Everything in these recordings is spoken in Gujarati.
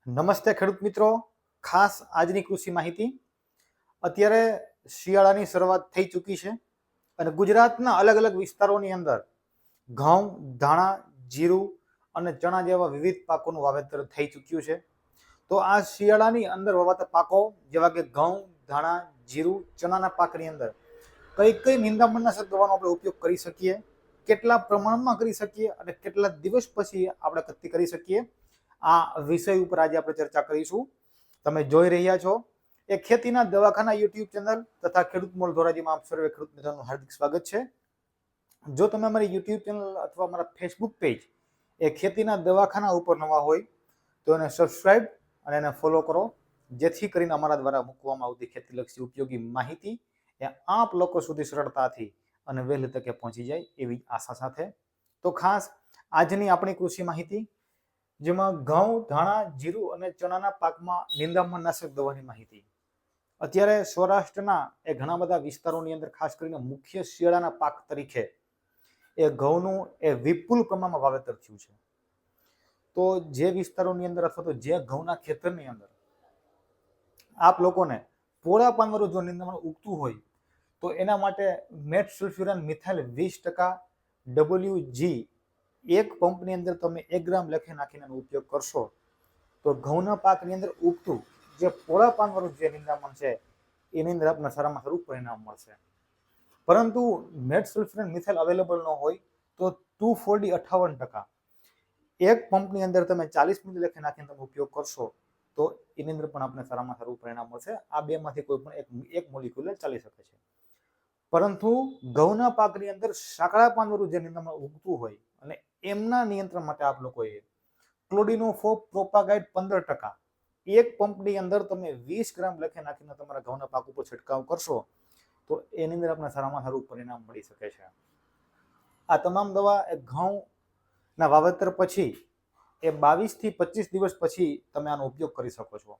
નમસ્તે ખેડૂત મિત્રો, ખાસ આજની કૃષિ માહિતી. અત્યારે શિયાળાની શરૂઆત થઈ ચૂકી છે અને ગુજરાતના અલગ અલગ વિસ્તારોની અંદર ઘઉં, ધાણા, જીરું અને ચણા જેવા વિવિધ પાકોનું વાવેતર થઈ ચૂક્યું છે. તો આ શિયાળાની અંદર વવાતા પાકો જેવા કે ઘઉં, ધાણા, જીરું, ચણાના પાકની અંદર કઈ કઈ નિંદામણનાશક દવાનો આપણે ઉપયોગ કરી શકીએ, કેટલા પ્રમાણમાં કરી શકીએ અને કેટલા દિવસ પછી આપણે કરી શકીએ, આ વિષય ઉપર આજે આપણે ચર્ચા કરીશું. તમે જોઈ રહ્યા છો એ ખેતીના દવાખાના યુટ્યુબ ચેનલ તથા ખેડૂત મોલ ધોરાજીમાં આપ સર્વે ખેડૂત મિત્રોનું હાર્દિક સ્વાગત છે. જો તમે અમારી યુટ્યુબ ચેનલ અથવા અમારા ફેસબુક પેજ એ ખેતીના દવાખાના ઉપર નવા હોય તો એને સબસ્ક્રાઇબ અને એને ફોલો કરો, જેથી કરીને અમારા દ્વારા મૂકવામાં આવતી ખેતીલક્ષી ઉપયોગી માહિતી એ આપ લોકો સુધી સરળતાથી અને વહેલી તકે પહોંચી જાય એવી આશા સાથે. તો ખાસ આજની આપણી કૃષિ માહિતી, જેમાં ઘઉં, ધાણા, જીરું અને ચણાના પાકમાં નિંદામણનાશક દવાની માહિતી. અત્યારે સૌરાષ્ટ્રના એ ઘણા બધા વિસ્તારોની અંદર ખાસ કરીને મુખ્ય શિયાળાના પાક તરીકે એ ઘઉંનું એ વિપુલ પ્રમાણમાં વાવેતર થયું છે. તો જે વિસ્તારોની અંદર અથવા તો જે ઘઉંના ખેતરની અંદર આપ લોકોને પોળા પાનવાળું જો નિંદામણ ઉગતું હોય તો એના માટે મેટ સલ્ફ્યુરાન મિથાઇલ 20% WG એક પંપની અંદર તમે 1 ગ્રામ લખી નાખીને ઉપયોગ કરશો તો ઘઉંના પાકની અંદર ઉગતું જે પોળા પાનવાળું જે નિંદામણ છે એની અંદર આપણને સારામાં સારું પરિણામ મળશે. પરંતુ મેટ સલ્ફ્યુરાન મિથાઇલ અવેલેબલ ન હોય તો 2,4-58% એક પંપની અંદર તમે 40 મિલી લખી નાખીને તમે ઉપયોગ કરશો તો એની અંદર પણ આપણે સારામાં સારું પરિણામ મળશે. આ બેમાંથી કોઈ પણ એક મોલિક્યુલ ચાલી શકે છે. પરંતુ ઘઉંના પાકની અંદર સાંકડા પાનવાળું જે નિંદામણ ઉગતું હોય અને એમના નિયંત્રણ માટે આપ લોકોએ ક્લોડિનોફોપ પ્રોપાગાઇડ 15% એક પંપની અંદર તમે 20 ગ્રામ લખી નાખીને તમારા ઘઉંના પાક ઉપર છંટકાવ કરશો તો એની અંદર આપણે સારામાં સારું પરિણામ મળી શકે છે. આ તમામ દવા એ ઘઉંના વાવેતર પછી એ 22 થી 25 દિવસ પછી તમે આનો ઉપયોગ કરી શકો છો.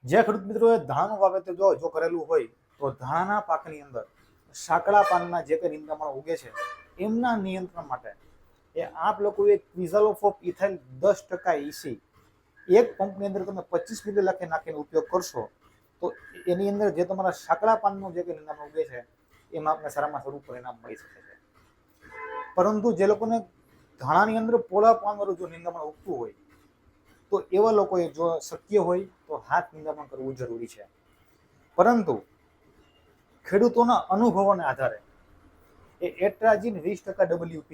જે ખેડૂત મિત્રોએ ધાણાનું વાવેતર જો કરેલું હોય તો ધાણાના પાકની અંદર સાંકડા પાનના જે કંઈ નિંદામણ ઉગે છે એમના નિયંત્રણ માટે એ આપ લોકોએ ક્વિઝાલોફોપ ઇથાઇલ 10% EC એક પંપની અંદર તમે 25 મિલી લખી નાખીને ઉપયોગ કરશો તો એની અંદર જે તમારા સાંકડા પાનનું જે કંઈ નિંદામણ ઉગે છે એમાં આપણે સારામાં સારું પરિણામ મળી શકે છે. પરંતુ જે લોકોને ધાણાની અંદર પોળા પાનવાળું જો નિંદામણ ઉગતું હોય તો એવા લોકોએ જો શક્ય હોય તો હાથ નિંદામણ કરવું જરૂરી છે. પરંતુ ખેડૂતોના અનુભવોને આધારે એ એટ્રાજીન 20% WP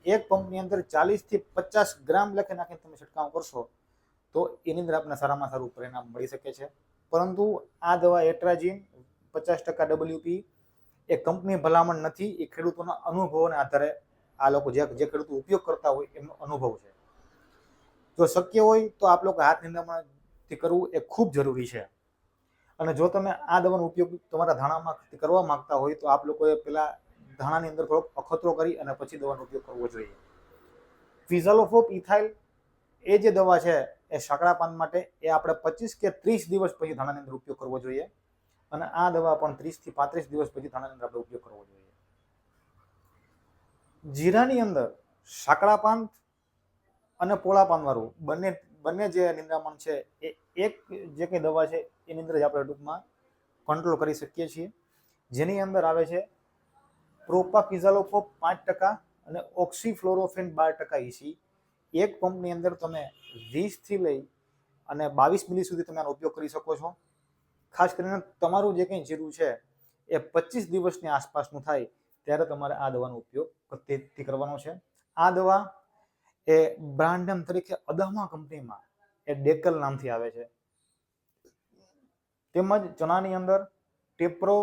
એક પંપની અંદર 40 થી 50 ગ્રામ લખી નાખીને તમે છંટકાવ કરશો તો એની અંદર આપણે સારામાં સારું પરિણામ મળી શકે છે. પરંતુ આ દવા એટ્રાજીન 50% WP એ કંપની ભલામણ નથી, એ ખેડૂતોના અનુભવોને આધારે આ લોકો જે ખેડૂતો ઉપયોગ કરતા હોય એમનો અનુભવ છે. જો શક્ય હોય તો આપ લોકો હાથ નિંદામણથી કરવું એ ખૂબ જરૂરી છે. અને જો તમે આ દવાનો ઉપયોગ તમારા ધાણામાં કરવા માંગતા હોય તો આપ લોકોએ પહેલા ધાણાની અંદર થોડોક અખતરો કરી અને પછી દવાનો ઉપયોગ કરવો જોઈએ. ક્વિઝાલોફોપ ઇથાઇલ એ જે દવા છે એ સાંકડા પાન માટે એ આપણે 25 કે 30 દિવસ પછી ધાણાની અંદર ઉપયોગ કરવો જોઈએ અને આ દવા પણ 30 થી 35 દિવસ પછી ધાણાની અંદર આપણે ઉપયોગ કરવો જોઈએ. જીરાની અંદર સાંકડા પાન અને પોળા પાનવાળું બંને જે નિંદામણ છે એ એક જે કંઈ દવા છે એની અંદર જ આપણે ટૂંકમાં કંટ્રોલ કરી શકીએ છીએ, જેની અંદર આવે છે પ્રોપાક્વિઝાલોફોપ 5% અને ઓક્સીફ્લોરોફેન 12% EC એક પંપની અંદર તમે 20 થી લઈ અને 22 મિલી સુધી તમે આનો ઉપયોગ કરી શકો છો. ખાસ કરીને તમારું જે કંઈ જીરું છે એ 25 દિવસની આસપાસનું થાય ત્યારે તમારે આ દવાનો ઉપયોગ કરવાનો છે. આ દવા એ બ્રાન્ડ નેમ તરીકે અદામા કંપનીમાં એ ડેકલ નામથી આવે છે. તેમજ ચણાની અંદર ટેપ્રો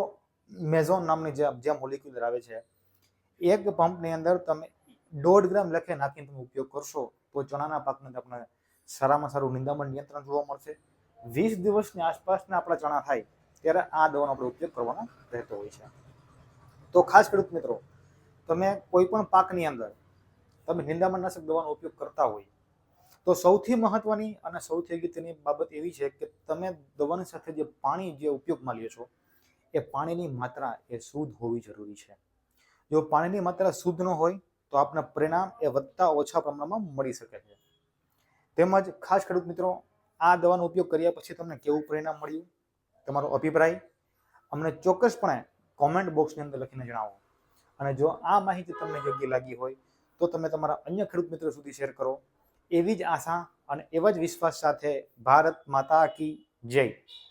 મેઝોન નામની જે મોલિક્યુલ આવે છે એક પંપની અંદર તમે 1.5 ગ્રામ લખી નાખીને તમે ઉપયોગ કરશો તો ચણાના પાકને આપણે સારામાં સારું નિંદામણ નિયંત્રણ જોવા મળશે. 20 દિવસની આસપાસના આપણા ચણા થાય ત્યારે આ દવાનો આપણે ઉપયોગ કરવાનો રહેતો હોય છે. તો ખાસ ખેડૂત મિત્રો, તમે કોઈ પણ પાકની અંદર તમે નિંદામણનાશક દવાનો ઉપયોગ કરતા હોય તો સૌથી મહત્વની અને સૌથી અગત્યની બાબત એવી છે કે તમે દવાની સાથે જે પાણી જે ઉપયોગમાં લ્યો છો એ પાણીની માત્રા એ શુદ્ધ હોવી જરૂરી છે. જો પાણીની માત્રા શુદ્ધ ન હોય તો આપના પરિણામ એ વધતા ઓછા પ્રમાણમાં મળી શકે છે. તેમજ ખાસ ખેડૂત મિત્રો, આ દવાનો ઉપયોગ કર્યા પછી તમને કેવું પરિણામ મળ્યું, તમારો અભિપ્રાય અમને ચોક્કસપણે કોમેન્ટ બોક્સની અંદર લખીને જણાવો. અને જો આ માહિતી તમને યોગ્ય લાગી હોય તો તમે તમારા અન્ય ખેડૂત મિત્રો સુધી શેર કરો. એવી જ આશા અને એવા જ વિશ્વાસ સાથે ભારત માતા કી જય.